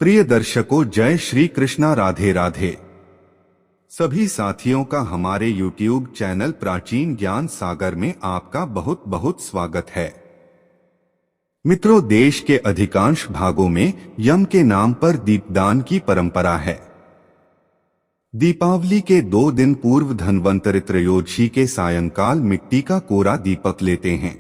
प्रिय दर्शकों, जय श्री कृष्णा, राधे राधे। सभी साथियों का हमारे YouTube चैनल प्राचीन ज्ञान सागर में आपका बहुत बहुत स्वागत है। मित्रों, देश के अधिकांश भागों में यम के नाम पर दीपदान की परंपरा है। दीपावली के 2 दिन पूर्व धन्वंतरि त्रयोदशी के सायंकाल मिट्टी का कोरा दीपक लेते हैं।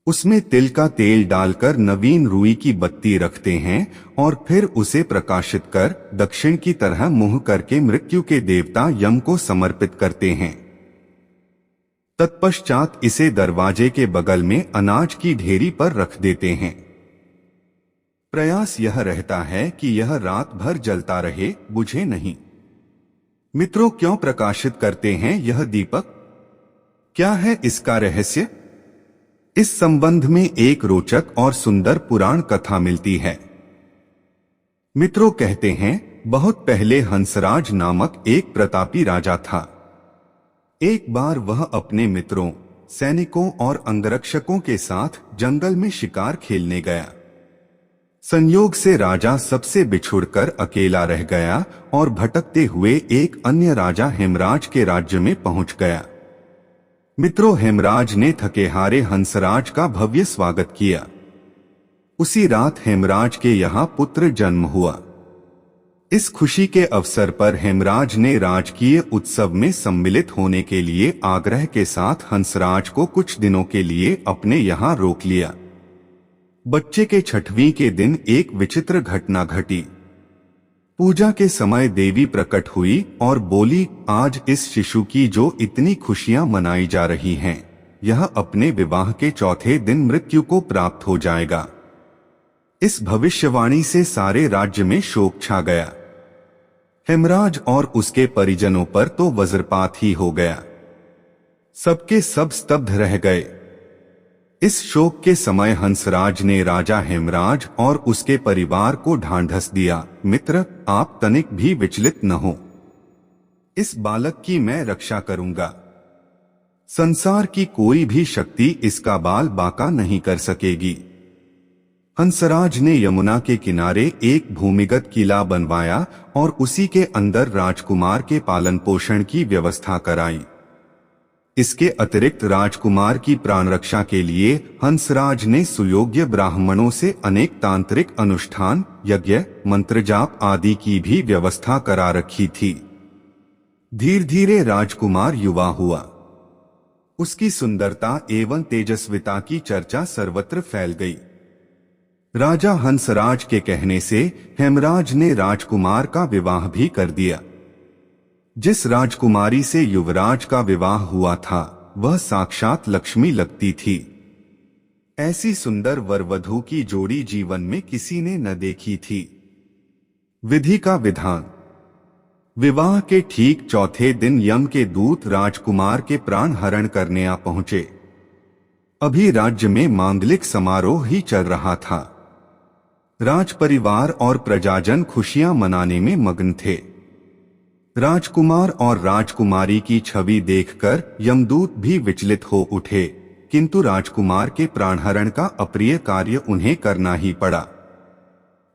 उसमें तिल का तेल डालकर नवीन रुई की बत्ती रखते हैं और फिर उसे प्रकाशित कर दक्षिण की तरह मुंह करके मृत्यु के देवता यम को समर्पित करते हैं। तत्पश्चात इसे दरवाजे के बगल में अनाज की ढेरी पर रख देते हैं। प्रयास यह रहता है कि यह रात भर जलता रहे, बुझे नहीं। मित्रों, क्यों प्रकाशित करते हैं यह दीपक? क्या है इसका रहस्य? इस संबंध में एक रोचक और सुंदर पुराण कथा मिलती है। मित्रों, कहते हैं बहुत पहले हंसराज नामक एक प्रतापी राजा था। एक बार वह अपने मित्रों, सैनिकों और अंगरक्षकों के साथ जंगल में शिकार खेलने गया। संयोग से राजा सबसे बिछुड़कर अकेला रह गया और भटकते हुए एक अन्य राजा हेमराज के राज्य में पहुंच गया। मित्रों, हेमराज ने थके हारे हंसराज का भव्य स्वागत किया। उसी रात हेमराज के यहाँ पुत्र जन्म हुआ। इस खुशी के अवसर पर हेमराज ने राजकीय उत्सव में सम्मिलित होने के लिए आग्रह के साथ हंसराज को कुछ दिनों के लिए अपने यहाँ रोक लिया। बच्चे के 6वें के दिन एक विचित्र घटना घटी। पूजा के समय देवी प्रकट हुई और बोली, आज इस शिशु की जो इतनी खुशियां मनाई जा रही हैं, यह अपने विवाह के 4थे दिन मृत्यु को प्राप्त हो जाएगा। इस भविष्यवाणी से सारे राज्य में शोक छा गया। हेमराज और उसके परिजनों पर तो वज्रपात ही हो गया। सबके सब स्तब्ध रह गए। इस शोक के समय हंसराज ने राजा हेमराज और उसके परिवार को ढांढस दिया, मित्र, आप तनिक भी विचलित न हो। इस बालक की मैं रक्षा करूंगा। संसार की कोई भी शक्ति इसका बाल बांका नहीं कर सकेगी। हंसराज ने यमुना के किनारे एक भूमिगत किला बनवाया और उसी के अंदर राजकुमार के पालन पोषण की व्यवस्था कराई। इसके अतिरिक्त राजकुमार की प्राण रक्षा के लिए हंसराज ने सुयोग्य ब्राह्मणों से अनेक तांत्रिक अनुष्ठान, यज्ञ, मंत्रजाप आदि की भी व्यवस्था करा रखी थी। धीरे धीरे राजकुमार युवा हुआ। उसकी सुंदरता एवं तेजस्विता की चर्चा सर्वत्र फैल गई। राजा हंसराज के कहने से हेमराज ने राजकुमार का विवाह भी कर दिया। जिस राजकुमारी से युवराज का विवाह हुआ था, वह साक्षात लक्ष्मी लगती थी। ऐसी सुंदर वरवधू की जोड़ी जीवन में किसी ने न देखी थी। विधि का विधान। विवाह के ठीक 4थे दिन यम के दूत राजकुमार के प्राण हरण करने आ पहुंचे। अभी राज्य में मांगलिक समारोह ही चल रहा था। राजपरिवार और प्रजाजन खुशियां मनाने में मग्न थे। राजकुमार और राजकुमारी की छवि देखकर यमदूत भी विचलित हो उठे, किंतु राजकुमार के प्राणहरण का अप्रिय कार्य उन्हें करना ही पड़ा।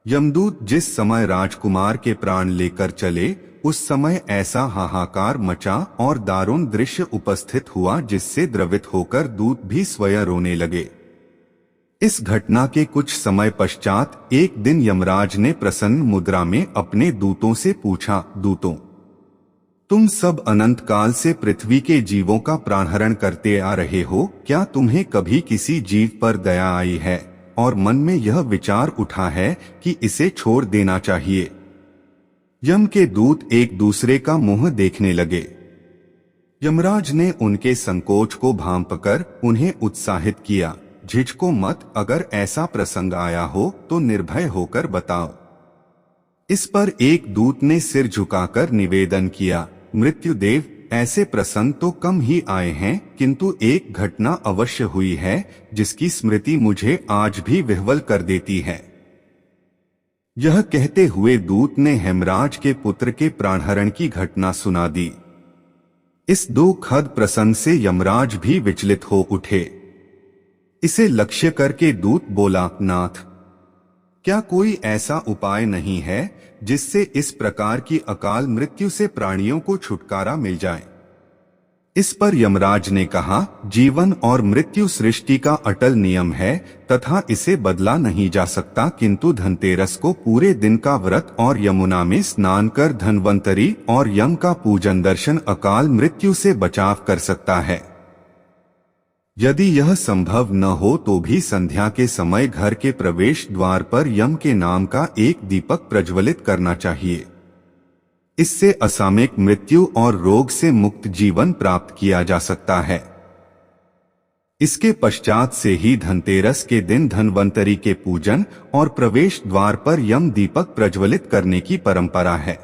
यमदूत जिस समय राजकुमार के प्राण लेकर चले, उस समय ऐसा हाहाकार मचा और दारुण दृश्य उपस्थित हुआ जिससे द्रवित होकर दूत भी स्वयं रोने लगे। इस घटना के कुछ समय पश्चात एक दिन यमराज ने प्रसन्न मुद्रा में अपने दूतों से पूछा, दूतों, तुम सब अनंत काल से पृथ्वी के जीवों का प्राणहरण करते आ रहे हो, क्या तुम्हें कभी किसी जीव पर दया आई है और मन में यह विचार उठा है कि इसे छोड़ देना चाहिए? यम के दूत एक दूसरे का मुंह देखने लगे। यमराज ने उनके संकोच को भांपकर उन्हें उत्साहित किया, झिझको मत, अगर ऐसा प्रसंग आया हो तो निर्भय होकर बताओ। इस पर एक दूत ने सिर झुकाकर निवेदन किया, मृत्युदेव, ऐसे प्रसंग तो कम ही आए हैं, किंतु एक घटना अवश्य हुई है जिसकी स्मृति मुझे आज भी विह्वल कर देती है। यह कहते हुए दूत ने हेमराज के पुत्र के प्राणहरण की घटना सुना दी। इस दुखद प्रसंग से यमराज भी विचलित हो उठे। इसे लक्ष्य करके दूत बोला, नाथ, क्या कोई ऐसा उपाय नहीं है जिससे इस प्रकार की अकाल मृत्यु से प्राणियों को छुटकारा मिल जाए? इस पर यमराज ने कहा, जीवन और मृत्यु सृष्टि का अटल नियम है तथा इसे बदला नहीं जा सकता, किंतु धनतेरस को पूरे दिन का व्रत और यमुना में स्नान कर धन्वंतरी और यम का पूजन दर्शन अकाल मृत्यु से बचाव कर सकता है। यदि यह संभव न हो तो भी संध्या के समय घर के प्रवेश द्वार पर यम के नाम का एक दीपक प्रज्वलित करना चाहिए। इससे असामयिक मृत्यु और रोग से मुक्त जीवन प्राप्त किया जा सकता है। इसके पश्चात से ही धनतेरस के दिन धन्वंतरी के पूजन और प्रवेश द्वार पर यम दीपक प्रज्वलित करने की परंपरा है।